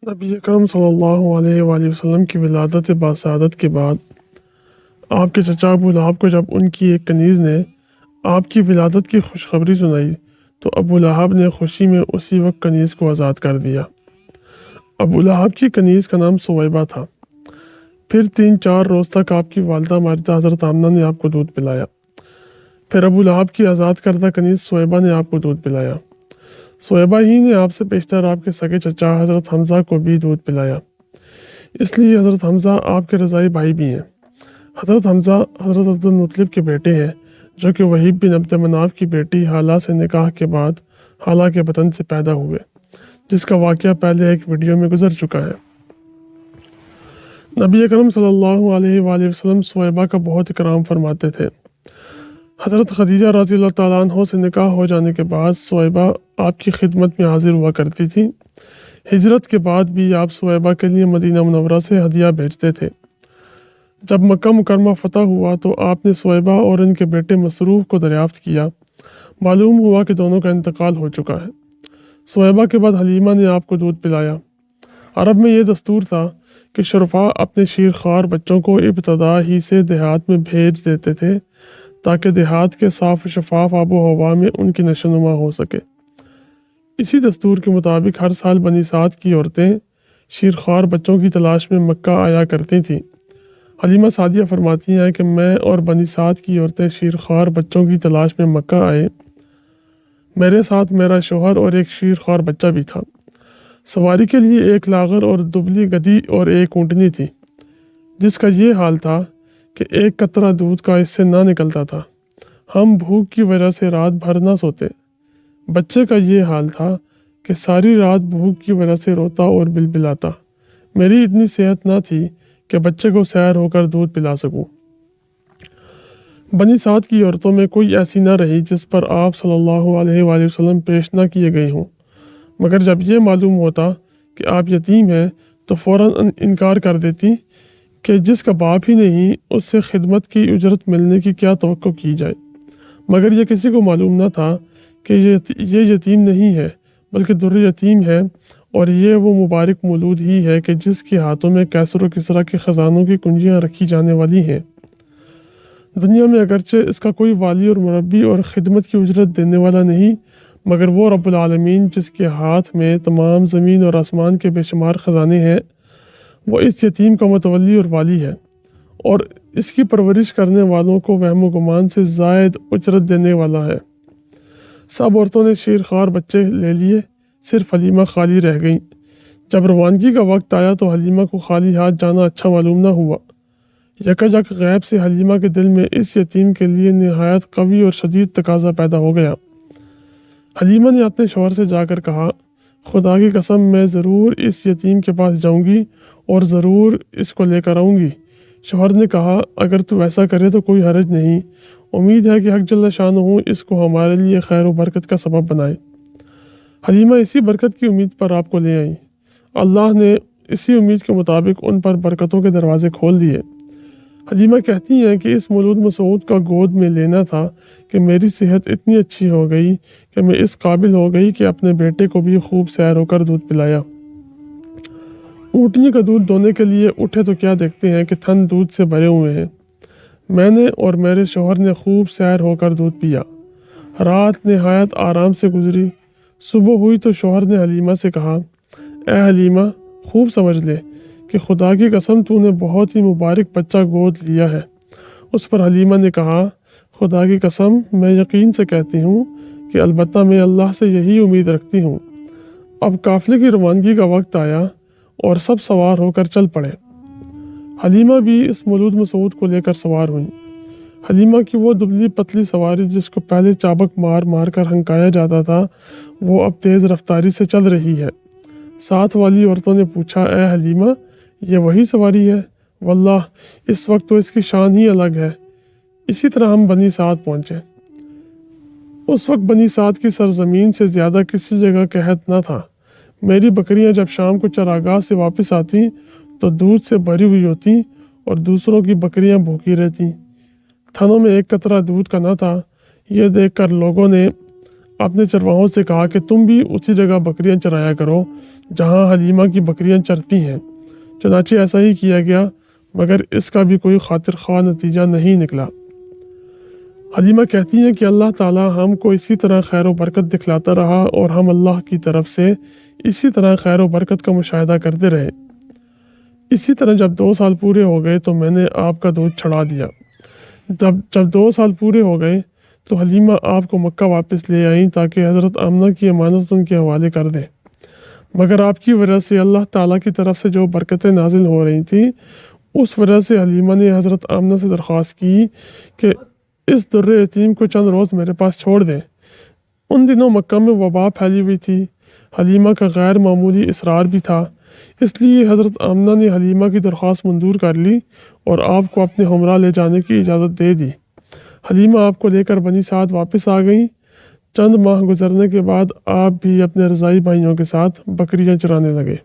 नबी अकरम सल्लल्लाहु अलैहि वसल्लम की विलादत बासआदत के बाद आपके चचा अबू लहब को जब उनकी एक कनीज़ ने आपकी विलादत की खुशखबरी सुनाई तो अबू लहब ने खुशी में उसी वक्त कनीज़ को आज़ाद कर दिया। अबू लहब की कनीज़ का नाम सुवैबा था। फिर 3-4 रोज़ तक आपकी वालदा माजिदा हज़रत आमना ने आपको दूध पिलाया। फिर अबू लहब की आज़ाद करदा कनीज़ सुवैबा ने आपको दूध पिलाया। सुवैबा ही ने आपसे पेशतर आपके सगे चचा हज़रत हमज़ा को भी दूध पिलाया। इसलिए हज़रत हमज़ा आपके रज़ाई भाई भी हैं। हज़रत हमज़ा हज़रत अब्दुल मुत्तलिब के बेटे हैं, जो कि वहीब बिन अब्द मनाफ की बेटी हाला से निकाह के बाद हाला के बतन से पैदा हुए, जिसका वाक़या पहले एक वीडियो में गुजर चुका है। नबी अकरम सल्लल्लाहु अलैहि वसल्लम सुवैबा का बहुत इकराम फरमाते थे। हज़रत खदीजा रज़ियल्लाहु तआला अन्हा से निकाह हो जाने के बाद सुवैबा आपकी खिदमत में हाजिर हुआ करती थी। हिजरत के बाद भी आप सुवैबा के लिए मदीना मुनव्वरा से हदिया भेजते थे। जब मक्का मुकरमा फ़तह हुआ तो आपने सुवैबा और उनके बेटे मसरूफ़ को दरियाफ़्त किया। मालूम हुआ कि दोनों का इंतकाल हो चुका है। सुवैबा के बाद हलीमा ने आपको दूध पिलाया। अरब में ये दस्तूर था कि शुरफा अपने शीरख्वार बच्चों को इब्तदा ही से देहात में भेज देते थे, ताकि देहात के साफ शफाफ आबो हवा में उनकी नशोनुमा हो सके। इसी दस्तूर के मुताबिक हर साल बनी साद की औरतें शीरख्वार बच्चों की तलाश में मक्का आया करती थीं। हलीमा सादिया फरमाती हैं कि मैं और बनी साद की औरतें शीरख्वार बच्चों की तलाश में मक्का आए। मेरे साथ मेरा शोहर और एक शीरख्वार बच्चा भी था। सवारी के लिए एक लागर और दुबली गधी और एक ऊँटनी थी, जिसका ये हाल था कि एक कतरा दूध का इससे ना निकलता था। हम भूख की वजह से रात भर ना सोते। बच्चे का ये हाल था कि सारी रात भूख की वजह से रोता और बिलबिलाता। मेरी इतनी सेहत ना थी कि बच्चे को सैर होकर दूध पिला सकूं। बनी साद की औरतों में कोई ऐसी ना रही जिस पर आप सल्लल्लाहु अलैहि वसल्लम पेश ना किए गए हों, मगर जब ये मालूम होता कि आप यतीम हैं तो फ़ौरन इनकार कर देती कि जिसका बाप ही नहीं उससे खिदमत की उजरत मिलने की क्या तवक्को की जाए। मगर यह किसी को मालूम ना था कि ये यतीम नहीं है बल्कि दुर्र यतीम है, और ये वो मुबारक मौलूद ही है कि जिसके हाथों में कैसर व किसरा के ख़जानों की कुंजियाँ रखी जाने वाली हैं। दुनिया में अगरचे इसका कोई वाली और मुरब्बी और ख़िदमत की उजरत देने वाला नहीं, मगर वो रब्बुल आलमीन जिसके हाथ में तमाम ज़मीन और आसमान के बेशुमार ख़जाने हैं, वो इस यतीम का मुतवल्ली और वाली है, और इसकी परवरिश करने वालों को वहम गुमान से ज़ायद उजरत देने वाला है। सब औरतों ने शीरख्वार बच्चे ले लिए, सिर्फ हलीमा खाली रह गई। जब रवानगी का वक्त आया तो हलीमा को खाली हाथ जाना अच्छा मालूम ना हुआ। यकजक गैब से हलीमा के दिल में इस यतीम के लिए नहायत कवी और शदीद तकाजा पैदा हो गया। हलीमा ने अपने शौहर से जाकर कहा, खुदा की कसम मैं ज़रूर इस यतीम के पास जाऊंगी और ज़रूर इसको लेकर आऊँगी। शौहर ने कहा, अगर तू ऐसा करे तो कोई हर्ज नहीं। उम्मीद है कि हक जल्ल शानहू इसको हमारे लिए खैर व बरकत का सबब बनाए। हलीमा इसी बरकत की उम्मीद पर आपको ले आई। अल्लाह ने इसी उम्मीद के मुताबिक उन पर बरकतों के दरवाजे खोल दिए। हलीमा कहती हैं कि इस मौलूद मसूद का गोद में लेना था कि मेरी सेहत इतनी अच्छी हो गई कि मैं इस काबिल हो गई कि अपने बेटे को भी खूब सैर होकर दूध पिलाया। ऊँटनी का दूध दोने के लिए उठे तो क्या देखते हैं कि थन दूध से भरे हुए हैं। मैंने और मेरे शौहर ने खूब सैर होकर दूध पिया। रात नहायत आराम से गुजरी। सुबह हुई तो शौहर ने हलीमा से कहा, ए हलीमा, खूब समझ ले कि खुदा की कसम तूने बहुत ही मुबारक बच्चा गोद लिया है। उस पर हलीमा ने कहा, खुदा की कसम मैं यकीन से कहती हूँ कि अलबत्ता मैं अल्लाह से यही उम्मीद रखती हूँ। अब काफ़िले की रवानगी का वक्त आया और सब सवार होकर चल पड़े। हलीमा भी इस मौलूद मसूद को लेकर सवार हुई। हलीमा की वो दुबली पतली सवारी जिसको पहले चाबक मार मार कर हंकाया जाता था, वो अब तेज़ रफ्तारी से चल रही है। साथ वाली औरतों ने पूछा, ए हलीमा, ये वही सवारी है? वल्लाह इस वक्त तो इसकी शान ही अलग है। इसी तरह हम बनी साद पहुँचे। उस वक्त बनी साद की सरजमीन से ज़्यादा किसी जगह कहत न था। मेरी बकरियां जब शाम को चरागाह से वापस आती तो दूध से भरी हुई होती और दूसरों की बकरियां भूखी रहती। थनों में एक कतरा दूध का न था। यह देखकर लोगों ने آپ نے چرواہوں سے کہا کہ تم بھی اسی جگہ بکریاں چرایا کرو جہاں حلیمہ کی بکریاں چرتی ہیں۔ چنانچہ ایسا ہی کیا گیا، مگر اس کا بھی کوئی خاطر خواہ نتیجہ نہیں نکلا۔ حلیمہ کہتی ہیں کہ اللہ تعالیٰ ہم کو اسی طرح خیر و برکت دکھلاتا رہا اور ہم اللہ کی طرف سے اسی طرح خیر و برکت کا مشاہدہ کرتے رہے۔ اسی طرح جب 2 سال پورے ہو گئے تو میں نے آپ کا دودھ چھڑا دیا۔ جب 2 سال پورے ہو گئے تو حلیمہ آپ کو مکہ واپس لے آئیں تاکہ حضرت آمنہ کی امانت ان کے حوالے کر دیں، مگر آپ کی وجہ سے اللہ تعالیٰ کی طرف سے جو برکتیں نازل ہو رہی تھیں اس وجہ سے حلیمہ نے حضرت آمنہ سے درخواست کی کہ اس در یتیم کو چند روز میرے پاس چھوڑ دیں۔ ان دنوں مکہ میں وبا پھیلی ہوئی تھی، حلیمہ کا غیر معمولی اصرار بھی تھا، اس لیے حضرت آمنہ نے حلیمہ کی درخواست منظور کر لی اور آپ کو اپنے ہمراہ لے جانے کی اجازت دے دی۔ حلیمہ آپ کو لے کر بنی سعد واپس آ گئیں۔ چند ماہ گزرنے کے بعد آپ بھی اپنے رضائی بھائیوں کے ساتھ بکریاں چرانے لگے۔